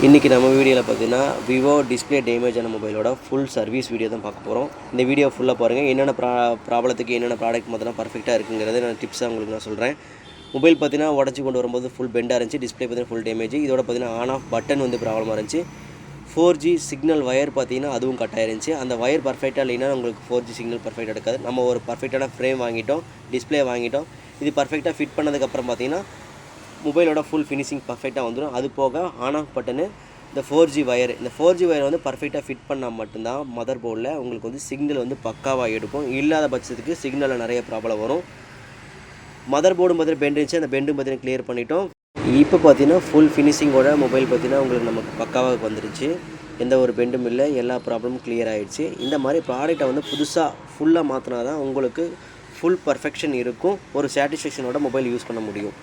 இன்றைக்கி நம்ம வீடியோவில் பார்த்தீங்கன்னா விவோ டிஸ்பிளே டேமேஜ் ஆன மொபைலோட ஃபுல் சர்வீஸ் வீடியோ தான் பார்க்க போகிறோம். இந்த வீடியோ ஃபுல்லாக பாருங்கள். என்னென்ன ப்ராப்ளத்துக்கு என்னென்ன ப்ராடக்ட் பார்த்தீங்கன்னா பர்ஃபெக்டாக இருக்குங்கிறத நான் டிப்ஸாக உங்களுக்கு நான் சொல்கிறேன். மொபைல் பார்த்தீங்கன்னா உடச்சி கொண்டு வரும்போது ஃபுல் பெண்டாக இருந்துச்சு. டிஸ்பிளே பார்த்தீங்கன்னா ஃபுல் டேமேஜ். இதோட பார்த்தீங்கன்னா ஆன் ஆஃப் பட்டன் வந்து ப்ராப்ளமாக இருந்துச்சு. 4G சிக்னல் ஒயர் பார்த்தீங்கன்னா அதுவும் கட் ஆயிருந்துச்சு. அந்த ஒயர் பர்ஃபெக்டாக இல்லைன்னா உங்களுக்கு 4G சிக்னல் பர்ஃபெக்டாக எடுக்காது. நம்ம ஒரு பர்ஃபெக்டான ஃப்ரேம் வாங்கிட்டோம், டிஸ்பிளே வாங்கிட்டோம். இது பர்ஃபெக்டாக ஃபிட் பண்ணதுக்கப்புறம் பார்த்தீங்கன்னா மொபைலோட ஃபுல் ஃபினிஷிங் பர்ஃபெக்டாக வந்துடும். அது போக ஆன் ஆஃப் பட்டனு இந்த 4G ஒயர் வந்து பர்ஃபெக்டாக ஃபிட் பண்ணால் மட்டும்தான் மதர் போர்டில் உங்களுக்கு வந்து சிக்னல் வந்து பக்காவாக எடுக்கும். இல்லாத பட்சத்துக்கு சிக்னலில் நிறைய ப்ராப்ளம் வரும். மதர் போர்டும் பார்த்தீங்கன்னா பெண்ட் இருந்துச்சு, அந்த பெண்டும் பார்த்தீங்கன்னா கிளியர் பண்ணிட்டோம். இப்போ பார்த்தீங்கன்னா ஃபுல் ஃபினிஷிங்கோட மொபைல் பார்த்தீங்கன்னா உங்களுக்கு நமக்கு பக்காவாக வந்துருச்சு. எந்த ஒரு பெண்டும் இல்லை, எல்லா ப்ராப்ளமும் கிளியர் ஆகிடுச்சு. இந்த மாதிரி ப்ராடக்டை வந்து புதுசாக ஃபுல்லாக மாற்றினா தான் உங்களுக்கு ஃபுல் பர்ஃபெக்ஷன் இருக்கும். ஒரு சாட்டிஸ்ஃபேக்ஷனோட மொபைல் யூஸ் பண்ண முடியும்.